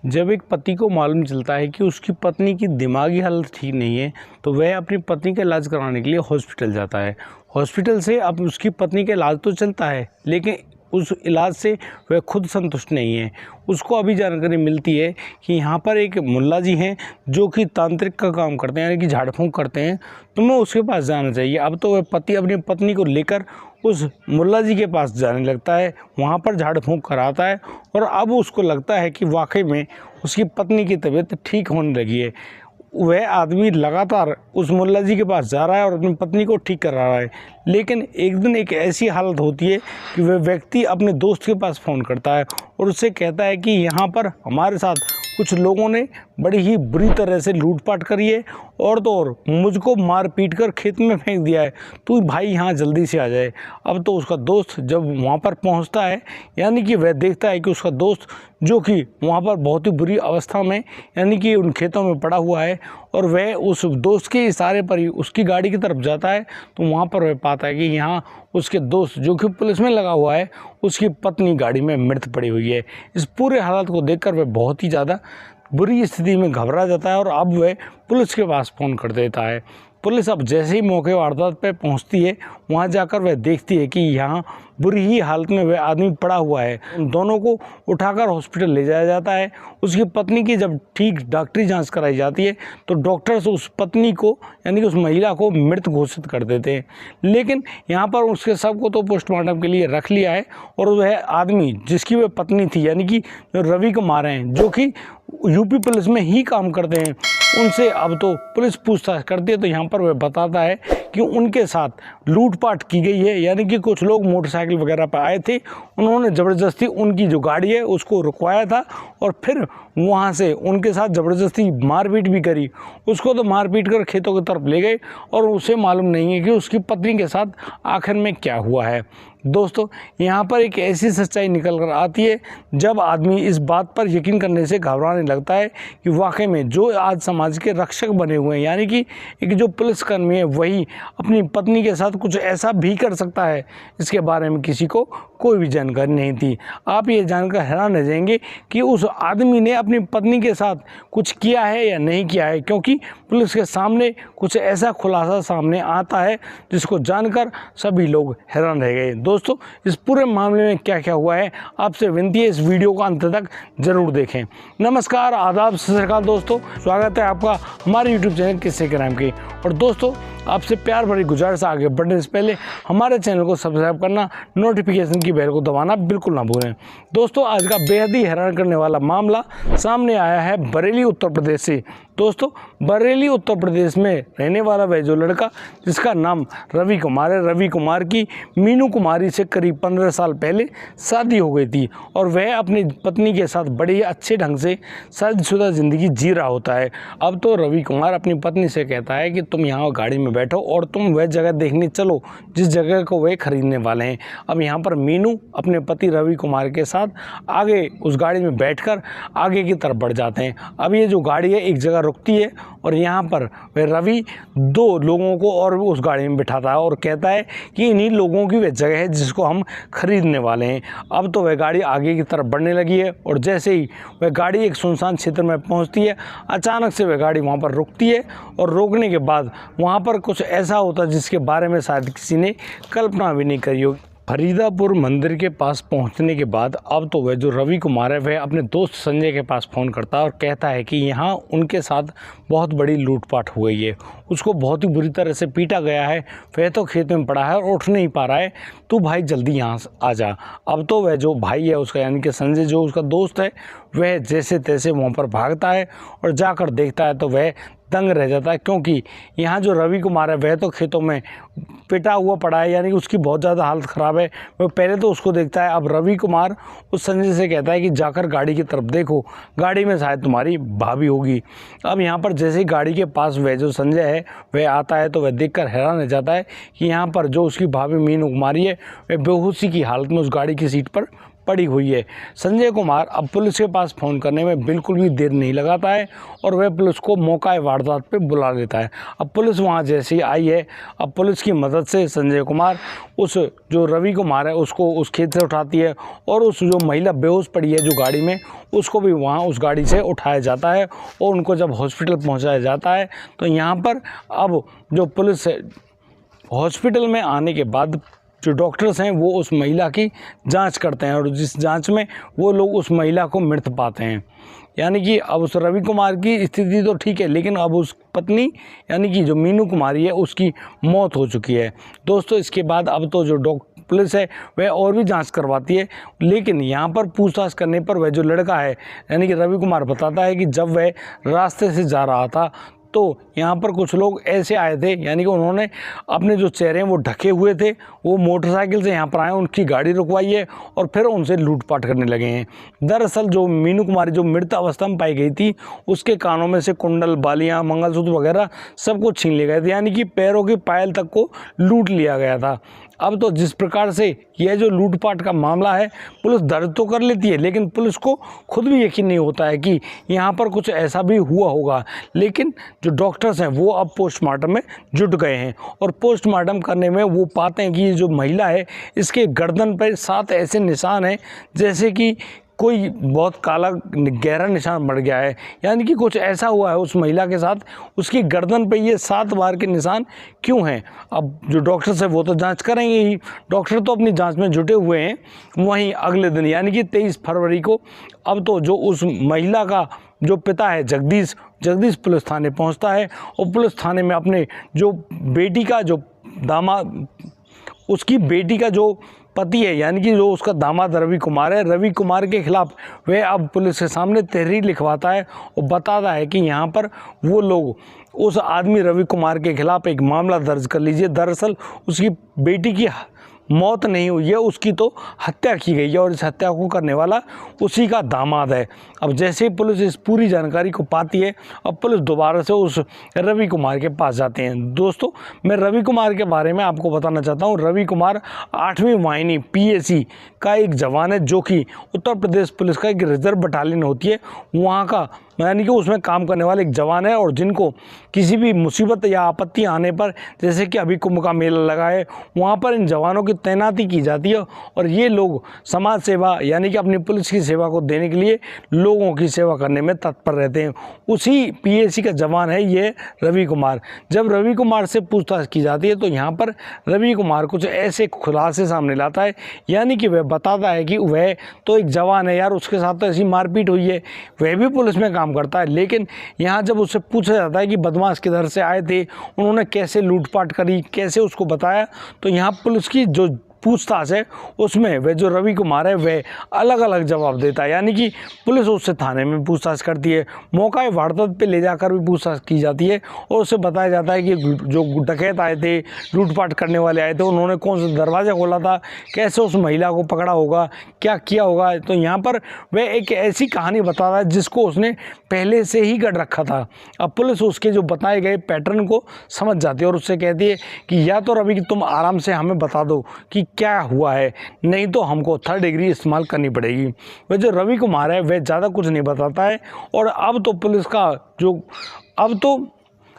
जब एक पति को मालूम चलता है कि उसकी पत्नी की दिमागी हालत ठीक नहीं है, तो वह अपनी पत्नी का इलाज कराने के लिए हॉस्पिटल जाता है। हॉस्पिटल से अब उसकी पत्नी का इलाज तो चलता है, लेकिन उस इलाज से वह खुद संतुष्ट नहीं है। उसको अभी जानकारी मिलती है कि यहाँ पर एक मुल्ला जी हैं जो कि तांत्रिक का काम करते हैं, यानी कि झाड़ फूँक करते हैं, तो मैं उसके पास जाना चाहिए। अब तो वह पति अपनी पत्नी को लेकर उस मुल्ला जी के पास जाने लगता है, वहाँ पर झाड़ फूँक कराता है और अब उसको लगता है कि वाकई में उसकी पत्नी की तबीयत ठीक होने लगी है। वह आदमी लगातार उस मुल्ला जी के पास जा रहा है और अपनी पत्नी को ठीक कर रहा है, लेकिन एक दिन एक ऐसी हालत होती है कि वह व्यक्ति अपने दोस्त के पास फ़ोन करता है और उससे कहता है कि यहाँ पर हमारे साथ कुछ लोगों ने बड़ी ही बुरी तरह से लूटपाट करी है और तो और मुझको मार पीट कर खेत में फेंक दिया है, तू भाई यहाँ जल्दी से आ जाए। अब तो उसका दोस्त जब वहाँ पर पहुँचता है, यानी कि वह देखता है कि उसका दोस्त जो कि वहाँ पर बहुत ही बुरी अवस्था में यानी कि उन खेतों में पड़ा हुआ है, और वह उस दोस्त के इशारे पर ही उसकी गाड़ी की तरफ जाता है, तो वहाँ पर वह पाता है कि यहाँ उसके दोस्त जो कि पुलिस में लगा हुआ है, उसकी पत्नी गाड़ी में मृत पड़ी हुई है। इस पूरे हालत को देखकर वह बहुत ही ज़्यादा बुरी स्थिति में घबरा जाता है और अब वह पुलिस के पास फ़ोन कर देता है। पुलिस अब जैसे ही मौके वारदात पर पहुंचती है, वहां जाकर वह देखती है कि यहाँ बुरी ही हालत में वह आदमी पड़ा हुआ है। उन दोनों को उठाकर हॉस्पिटल ले जाया जाता है। उसकी पत्नी की जब ठीक डॉक्टरी जांच कराई जाती है, तो डॉक्टर्स उस पत्नी को यानी कि उस महिला को मृत घोषित कर देते हैं। लेकिन यहाँ पर उसके शव को तो पोस्टमार्टम के लिए रख लिया है और वह आदमी जिसकी वह पत्नी थी, यानी कि जो रवि कुमार हैं, जो कि यूपी पुलिस में ही काम करते हैं, उनसे अब तो पुलिस पूछताछ करती है, तो यहाँ पर वह बताता है कि उनके साथ लूटपाट की गई है, यानी कि कुछ लोग मोटरसाइकिल वगैरह पर आए थे, उन्होंने ज़बरदस्ती उनकी जो गाड़ी है उसको रुकवाया था और फिर वहाँ से उनके साथ ज़बरदस्ती मारपीट भी करी। उसको तो मारपीट कर खेतों की तरफ ले गए और उसे मालूम नहीं है कि उसकी पत्नी के साथ आखिर में क्या हुआ है। दोस्तों, यहाँ पर एक ऐसी सच्चाई निकल कर आती है जब आदमी इस बात पर यकीन करने से घबराने लगता है कि वाकई में जो आज समाज के रक्षक बने हुए हैं, यानी कि एक जो पुलिसकर्मी है, वही अपनी पत्नी के साथ कुछ ऐसा भी कर सकता है। इसके बारे में किसी को कोई भी जानकारी नहीं थी। आप ये जानकर हैरान रह जाएंगे कि उस आदमी ने अपनी पत्नी के साथ कुछ किया है या नहीं किया है, क्योंकि पुलिस के सामने कुछ ऐसा खुलासा सामने आता है जिसको जानकर सभी लोग हैरान रह गए। दोस्तों, इस पूरे मामले में क्या क्या हुआ है, आपसे विनती है इस वीडियो को अंत तक जरूर देखें। नमस्कार, आदाब, सत श्री अकाल दोस्तों, स्वागत है आपका हमारे यूट्यूब चैनल किस्से के नाम की। और दोस्तों, आपसे प्यार भरी गुजारिश, आगे बढ़ने से पहले हमारे चैनल को सब्सक्राइब करना, नोटिफिकेशन की बेल को दबाना बिल्कुल ना भूलें। दोस्तों, आज का बेहद ही हैरान करने वाला मामला सामने आया है बरेली उत्तर प्रदेश से। दोस्तों, बरेली उत्तर प्रदेश में रहने वाला वह जो लड़का जिसका नाम रवि कुमार है, रवि कुमार की मीनू कुमारी से करीब 15 साल पहले शादी हो गई थी और वह अपनी पत्नी के साथ बड़े ही अच्छे ढंग से शादीशुदा ज़िंदगी जी रहा होता है। अब तो रवि कुमार अपनी पत्नी से कहता है कि तुम यहाँ गाड़ी में बैठो और तुम वह जगह देखने चलो जिस जगह को वे खरीदने वाले हैं। अब यहाँ पर मीनू अपने पति रवि कुमार के साथ आगे उस गाड़ी में बैठकर आगे की तरफ बढ़ जाते हैं। अब ये जो गाड़ी है एक जगह रुकती है और यहाँ पर वह रवि दो लोगों को और उस गाड़ी में बिठाता है और कहता है कि इन्हीं लोगों की वह जगह है जिसको हम खरीदने वाले हैं। अब तो वह गाड़ी आगे की तरफ बढ़ने लगी है और जैसे ही वह गाड़ी एक सुनसान क्षेत्र में पहुँचती है, अचानक से वह गाड़ी वहाँ पर रुकती है और रोकने के बाद वहाँ पर कुछ ऐसा होता है जिसके बारे में शायद किसी ने कल्पना भी नहीं करी होगी। फरीदापुर मंदिर के पास पहुंचने के बाद अब तो वह जो रवि कुमार है, वह अपने दोस्त संजय के पास फ़ोन करता है और कहता है कि यहाँ उनके साथ बहुत बड़ी लूटपाट हो गई है, उसको बहुत ही बुरी तरह से पीटा गया है, वह तो खेत में पड़ा है और उठ नहीं पा रहा है, तू भाई जल्दी यहाँ आ जा। अब तो वह जो भाई है उसका, यानी कि संजय जो उसका दोस्त है, वह जैसे तैसे वहाँ पर भागता है और जाकर देखता है तो वह दंग रह जाता है, क्योंकि यहाँ जो रवि कुमार है वह तो खेतों में पिटा हुआ पड़ा है, यानी कि उसकी बहुत ज़्यादा हालत ख़राब है। वह पहले तो उसको देखता है। अब रवि कुमार उस संजय से कहता है कि जाकर गाड़ी की तरफ देखो, गाड़ी में शायद तुम्हारी भाभी होगी। अब यहाँ पर जैसे ही गाड़ी के पास वह जो संजय है वह आता है, तो वह देखकर हैरान रह जाता है कि यहाँ पर जो उसकी भाभी मीनू कुमारी है, वह बेहोशी की हालत में उस गाड़ी की सीट पर पड़ी हुई है। संजय कुमार अब पुलिस के पास फ़ोन करने में बिल्कुल भी देर नहीं लगाता है और वह पुलिस को मौका वारदात पे बुला लेता है। अब पुलिस वहाँ जैसे ही आई है, अब पुलिस की मदद से संजय कुमार उस जो रवि कुमार है उसको उस खेत से उठाती है और उस जो महिला बेहोश पड़ी है जो गाड़ी में, उसको भी वहाँ उस गाड़ी से उठाया जाता है और उनको जब हॉस्पिटल पहुँचाया जाता है तो यहाँ पर अब जो पुलिस हॉस्पिटल में आने के बाद जो डॉक्टर्स हैं वो उस महिला की जांच करते हैं और जिस जांच में वो लोग उस महिला को मृत पाते हैं। यानी कि अब उस रवि कुमार की स्थिति तो ठीक है, लेकिन अब उस पत्नी यानी कि जो मीनू कुमारी है उसकी मौत हो चुकी है। दोस्तों इसके बाद अब तो जो पुलिस है वह और भी जांच करवाती है, लेकिन यहाँ पर पूछताछ करने पर वह जो लड़का है यानी कि रवि कुमार बताता है कि जब वह रास्ते से जा रहा था तो यहाँ पर कुछ लोग ऐसे आए थे, यानी कि उन्होंने अपने जो चेहरे हैं वो ढके हुए थे, वो मोटरसाइकिल से यहाँ पर आए, उनकी गाड़ी रुकवाई है और फिर उनसे लूटपाट करने लगे हैं। दरअसल जो मीनू कुमारी जो मृत अवस्था में पाई गई थी उसके कानों में से कुंडल, बालियाँ, मंगलसूत्र वगैरह सब कुछ छीन लिए गए थे, यानी कि पैरों की पायल तक को लूट लिया गया था। अब तो जिस प्रकार से यह जो लूटपाट का मामला है पुलिस दर्ज तो कर लेती है, लेकिन पुलिस को खुद भी यकीन नहीं होता है कि यहाँ पर कुछ ऐसा भी हुआ होगा। लेकिन जो डॉक्टर्स हैं वो अब पोस्टमार्टम में जुट गए हैं और पोस्टमार्टम करने में वो पाते हैं कि ये जो महिला है इसके गर्दन पर 7 ऐसे निशान हैं जैसे कि कोई बहुत काला गहरा निशान बढ़ गया है, यानी कि कुछ ऐसा हुआ है उस महिला के साथ। उसकी गर्दन पे ये 7 बार के निशान क्यों हैं? अब जो डॉक्टर्स हैं वो तो जांच करेंगे ही, डॉक्टर तो अपनी जांच में जुटे हुए हैं। वहीं अगले दिन यानी कि 23 फरवरी को अब तो जो उस महिला का जो पिता है जगदीश पुलिस थाने पहुँचता है और पुलिस थाने में अपने जो बेटी का जो दामाद, उसकी बेटी का जो पति है यानी कि जो उसका दामाद रवि कुमार है, रवि कुमार के खिलाफ वह अब पुलिस के सामने तहरीर लिखवाता है और बताता है कि यहाँ पर वो लोग उस आदमी रवि कुमार के खिलाफ एक मामला दर्ज कर लीजिए। दरअसल उसकी बेटी की मौत नहीं हुई है, उसकी तो हत्या की गई है और इस हत्या को करने वाला उसी का दामाद है। अब जैसे ही पुलिस इस पूरी जानकारी को पाती है अब पुलिस दोबारा से उस रवि कुमार के पास जाते हैं। दोस्तों मैं रवि कुमार के बारे में आपको बताना चाहता हूँ। रवि कुमार 8वीं वाहिनी PAC का एक जवान है जो कि उत्तर प्रदेश पुलिस का एक रिजर्व बटालियन होती है वहाँ का, यानी कि उसमें काम करने वाले एक जवान है और जिनको किसी भी मुसीबत या आपत्ति आने पर, जैसे कि अभी कुंभ का मेला लगा है, वहाँ पर इन जवानों की तैनाती की जाती है और ये लोग समाज सेवा यानी कि अपनी पुलिस की सेवा को देने के लिए लोगों की सेवा करने में तत्पर रहते हैं। उसी PAC का जवान है ये रवि कुमार। जब रवि कुमार से पूछताछ की जाती है तो यहाँ पर रवि कुमार कुछ ऐसे खुलासे सामने लाता है, यानी कि वह बताता है कि वह तो एक जवान है यार, उसके साथ तो ऐसी मारपीट हुई है, वह भी पुलिस में काम करता है। लेकिन यहाँ जब उससे पूछा जाता है कि बदमाश किधर से आए थे, उन्होंने कैसे लूटपाट करी, कैसे उसको बताया, तो यहाँ पुलिस की जो पूछताछ है उसमें वह जो रवि कुमार है वह अलग अलग जवाब देता है, यानी कि पुलिस उससे थाने में पूछताछ करती है, मौका वारदात पे ले जाकर भी पूछताछ की जाती है और उससे बताया जाता है कि जो डकैत आए थे, लूटपाट करने वाले आए थे, उन्होंने कौन सा दरवाज़ा खोला था, कैसे उस महिला को पकड़ा होगा, क्या किया होगा। तो यहाँ पर वह एक ऐसी कहानी बताता है जिसको उसने पहले से ही गढ़ रखा था। अब पुलिस उसके जो बताए गए पैटर्न को समझ जाती है और उससे कहती है कि या तो रवि तुम आराम से हमें बता दो कि क्या हुआ है, नहीं तो हमको 3rd डिग्री इस्तेमाल करनी पड़ेगी। वह जो रवि कुमार है वह ज़्यादा कुछ नहीं बताता है और अब तो पुलिस का जो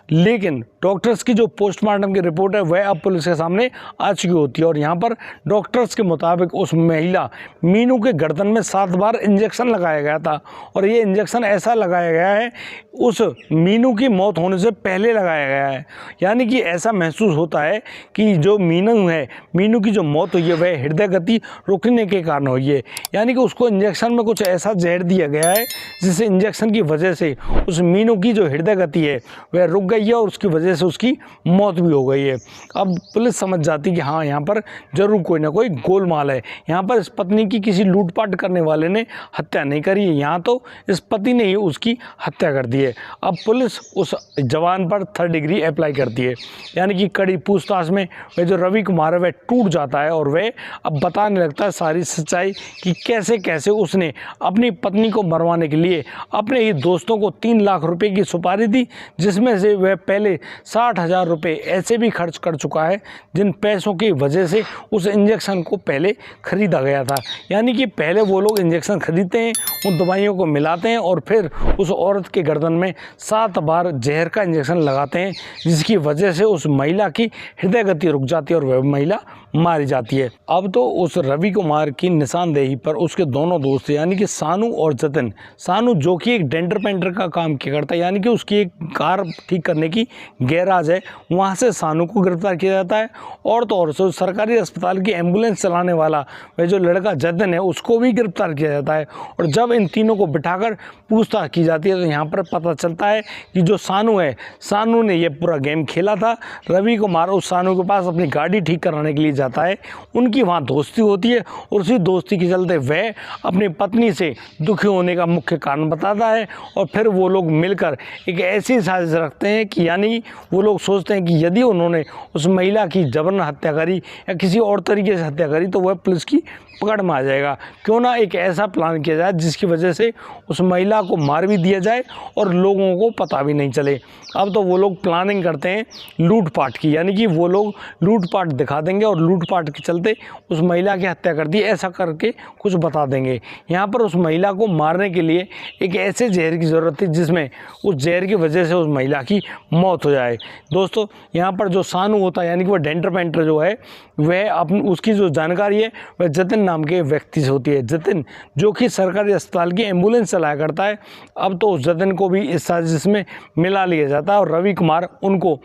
लेकिन डॉक्टर्स की जो पोस्टमार्टम की रिपोर्ट है वह अब पुलिस के सामने आ चुकी होती है और यहाँ पर डॉक्टर्स के मुताबिक उस महिला मीनू के गर्दन में 7 बार इंजेक्शन लगाया गया था और ये इंजेक्शन ऐसा लगाया गया है उस मीनू की मौत होने से पहले लगाया गया है, यानी कि ऐसा महसूस होता है कि जो मीनू की जो मौत हुई है वह हृदय गति रुकने के कारण हुई है, यानी कि उसको इंजेक्शन में कुछ ऐसा जहर दिया गया है जिससे इंजेक्शन की वजह से उस मीनू की जो हृदय गति है वह रुक गई है और उसकी वजह से उसकी मौत भी हो गई है। अब पुलिस समझ जाती कि हाँ यहाँ पर जरूर कोई ना कोई गोलमाल है, यहाँ पर इस पत्नी की किसी लूटपाट करने वाले ने हत्या नहीं करी है, यहाँ तो इस पति ने ही उसकी हत्या कर दी है। अब पुलिस उस जवान पर 3rd डिग्री अप्लाई करती है, यानी कि कड़ी पूछताछ में वह जो रवि कुमार है वह टूट जाता है और वह अब बताने लगता है सारी सच्चाई कि कैसे कैसे उसने अपनी पत्नी को मरवाने के लिए अपने ही दोस्तों को 3 लाख रुपए की सुपारी दी, जिसमें से वह पहले 60,000 रुपये ऐसे भी खर्च कर चुका है जिन पैसों की वजह से उस इंजेक्शन को पहले खरीदा गया था। यानी कि पहले वो लोग इंजेक्शन खरीदते हैं, उन दवाइयों को मिलाते हैं और फिर उस औरत के गर्दन में 7 बार जहर का इंजेक्शन लगाते हैं, जिसकी वजह से उस महिला की हृदय गति रुक जाती है और वह महिला मारी जाती है। अब तो उस रवि कुमार की निशानदेही पर उसके दोनों दोस्त यानी कि सानू और जतिन, सानू जो कि एक डेंटर पेंटर का काम किया करता है, यानी कि उसकी एक कार ठीक करने की गैराज है, वहाँ से सानू को गिरफ्तार किया जाता है। और तो और से सरकारी अस्पताल की एम्बुलेंस चलाने वाला वह जो लड़का जतिन है उसको भी गिरफ्तार किया जाता है। और जब इन तीनों को बिठाकर पूछताछ की जाती है तो यहाँ पर पता चलता है कि जो सानू है, सानू ने यह पूरा गेम खेला था। रवि कुमार उस सानू के पास अपनी गाड़ी ठीक कराने के लिए जाता है, उनकी वहाँ दोस्ती होती है और उसी दोस्ती के चलते वह अपनी पत्नी से दुखी होने का मुख्य कारण बताता है। और फिर वो लोग मिलकर एक ऐसी साजिश रखते हैं कि यानी वो लोग सोचते हैं कि यदि उन्होंने उस महिला की जबरन हत्या करी या किसी और तरीके से हत्या करी तो वह पुलिस की पकड़ में आ जाएगा। क्यों ना एक ऐसा प्लान किया जाए जिसकी वजह से उस महिला को मार भी दिया जाए और लोगों को पता भी नहीं चले। अब तो वो लोग प्लानिंग करते हैं लूटपाट की, यानी कि वो लोग लूटपाट दिखा देंगे और लूटपाट के चलते उस महिला की हत्या कर दी ऐसा करके कुछ बता देंगे। यहाँ पर उस महिला को मारने के लिए एक ऐसे जहर की ज़रूरत थी जिसमें उस जहर की वजह से उस महिला की मौत हो जाए। दोस्तों यहाँ पर जो सानू होता है यानी कि वह डेंटर पेंटर जो है वह अपनी उसकी जो जानकारी है वह जतिन नाम के व्यक्ति से होती है। जतिन जो कि सरकारी अस्पताल की एम्बुलेंस चलाया करता है। अब तो उस जतिन को भी इस साजिश में मिला लिया जाता है और रवि कुमार उनको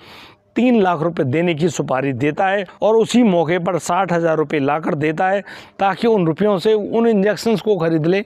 3 लाख रुपए देने की सुपारी देता है और उसी मौके पर 60,000 रुपये लाकर देता है ताकि उन रुपयों से उन इंजेक्शन्स को खरीद ले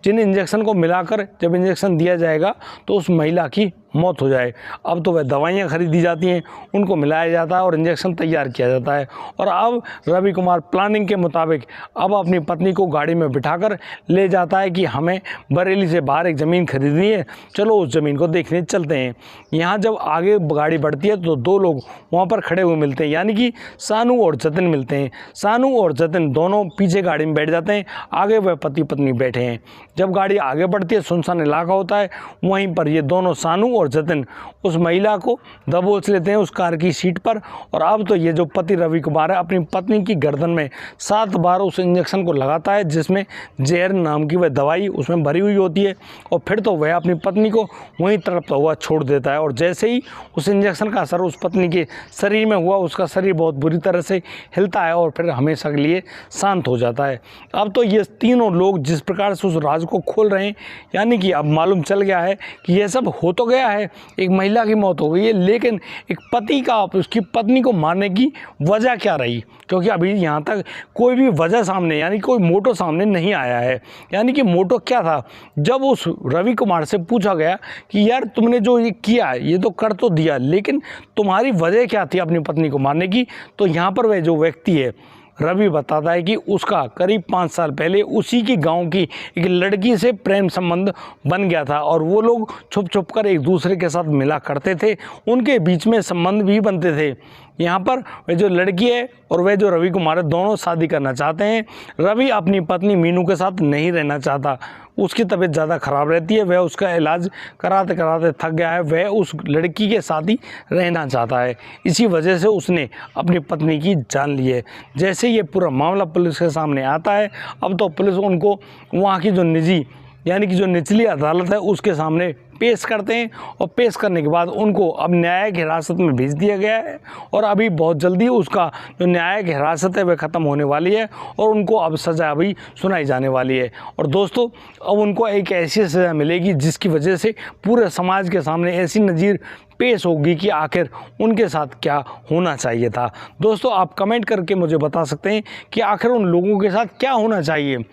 जिन इंजेक्शन को मिलाकर जब इंजेक्शन दिया जाएगा तो उस महिला की मौत हो जाए। अब तो वह दवाइयाँ खरीदी जाती हैं, उनको मिलाया जाता है और इंजेक्शन तैयार किया जाता है। और अब रवि कुमार प्लानिंग के मुताबिक अब अपनी पत्नी को गाड़ी में बिठाकर ले जाता है कि हमें बरेली से बाहर एक ज़मीन खरीदनी है, चलो उस ज़मीन को देखने चलते हैं। यहाँ जब आगे गाड़ी बढ़ती है तो 2 लोग वहाँ पर खड़े हुए मिलते हैं, यानी कि सानू और जतिन मिलते हैं। सानू और जतिन दोनों पीछे गाड़ी में बैठ जाते हैं, आगे वह पति पत्नी बैठे हैं। जब गाड़ी आगे बढ़ती है, सुनसान इलाका होता है, वहीं पर ये दोनों सानू और जतिन उस महिला को दबोच लेते हैं उस कार की सीट पर। और अब तो ये जो पति रवि कुमार है अपनी पत्नी की गर्दन में 7 बार उस इंजेक्शन को लगाता है जिसमें जहर नाम की वह दवाई उसमें भरी हुई होती है। और फिर तो वह अपनी पत्नी को वहीं तड़पता हुआ छोड़ देता है। और जैसे ही उस इंजेक्शन का असर उस पत्नी के शरीर में हुआ, उसका शरीर बहुत बुरी तरह से हिलता है और फिर हमेशा के लिए शांत हो जाता है। अब तो ये तीनों लोग जिस प्रकार से उस राज को खोल रहे हैं, यानी कि अब मालूम चल गया है कि यह सब हो तो गया है, एक महिला की मौत हो गई है, लेकिन एक पति का उसकी पत्नी को मारने की वजह क्या रही, क्योंकि अभी यहाँ तक कोई भी वजह सामने यानी कोई मोटो सामने नहीं आया है। यानी कि मोटो क्या था, जब उस रवि कुमार से पूछा गया कि यार तुमने जो ये किया ये तो कर तो दिया, लेकिन तुम्हारी वजह क्या थी अपनी पत्नी को मारने की, तो यहाँ पर वह जो व्यक्ति है रवि बताता है कि उसका करीब 5 साल पहले उसी की गांव की एक लड़की से प्रेम संबंध बन गया था और वो लोग छुप छुप कर एक दूसरे के साथ मिला करते थे, उनके बीच में संबंध भी बनते थे। यहाँ पर वह जो लड़की है और वह जो रवि कुमार है दोनों शादी करना चाहते हैं। रवि अपनी पत्नी मीनू के साथ नहीं रहना चाहता, उसकी तबीयत ज़्यादा ख़राब रहती है, वह उसका इलाज कराते कराते थक गया है, वह उस लड़की के साथ ही रहना चाहता है। इसी वजह से उसने अपनी पत्नी की जान ली है। जैसे ये पूरा मामला पुलिस के सामने आता है, अब तो पुलिस उनको वहाँ की जो निजी यानी कि जो निचली अदालत है उसके सामने पेश करते हैं और पेश करने के बाद उनको अब न्यायिक हिरासत में भेज दिया गया है। और अभी बहुत जल्दी उसका जो न्यायिक हिरासत है वह ख़त्म होने वाली है और उनको अब सज़ा अभी सुनाई जाने वाली है। और दोस्तों अब उनको एक ऐसी सज़ा मिलेगी जिसकी वजह से पूरे समाज के सामने ऐसी नज़ीर पेश होगी कि आखिर उनके साथ क्या होना चाहिए था। दोस्तों आप कमेंट करके मुझे बता सकते हैं कि आखिर उन लोगों के साथ क्या होना चाहिए।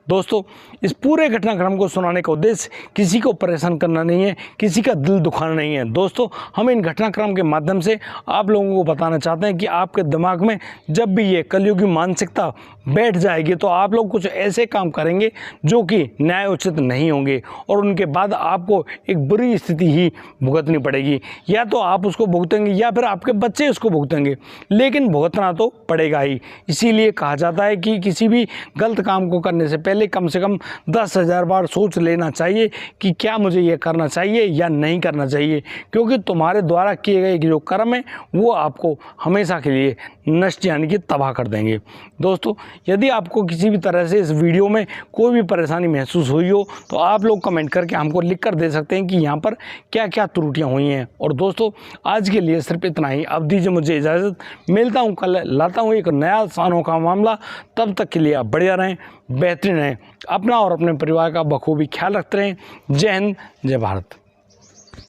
दोस्तों इस पूरे घटनाक्रम को सुनाने का उद्देश्य किसी को परेशान करना नहीं है, किसी का दिल दुखाना नहीं है। दोस्तों हम इन घटनाक्रम के माध्यम से आप लोगों को बताना चाहते हैं कि आपके दिमाग में जब भी ये कलयुगी मानसिकता बैठ जाएगी तो आप लोग कुछ ऐसे काम करेंगे जो कि न्याय उचित नहीं होंगे और उनके बाद आपको एक बुरी स्थिति ही भुगतनी पड़ेगी। या तो आप उसको भुगतेंगे या फिर आपके बच्चे उसको भुगतेंगे, लेकिन भुगतना तो पड़ेगा ही। इसीलिए कहा जाता है कि किसी भी गलत काम को करने से पहले कम से कम 10,000 बार सोच लेना चाहिए कि क्या मुझे ये करना चाहिए या नहीं करना चाहिए, क्योंकि तुम्हारे द्वारा किए गए जो कर्म है वो आपको हमेशा के लिए नष्ट यानी कि तबाह कर देंगे। दोस्तों, यदि आपको किसी भी तरह से इस वीडियो में कोई भी परेशानी महसूस हुई हो तो आप लोग कमेंट करके हमको लिख कर दे सकते हैं कि यहाँ पर क्या क्या त्रुटियाँ हुई हैं। और दोस्तों, आज के लिए सिर्फ इतना ही। अब दीजिए मुझे इजाज़त, मिलता हूँ कल, लाता हूँ एक नया अनोखा मामला। तब तक के लिए आप बढ़िया रहें, बेहतरीन रहें, अपना और अपने परिवार का बखूबी ख्याल रखते रहें। जय हिंद, जय भारत।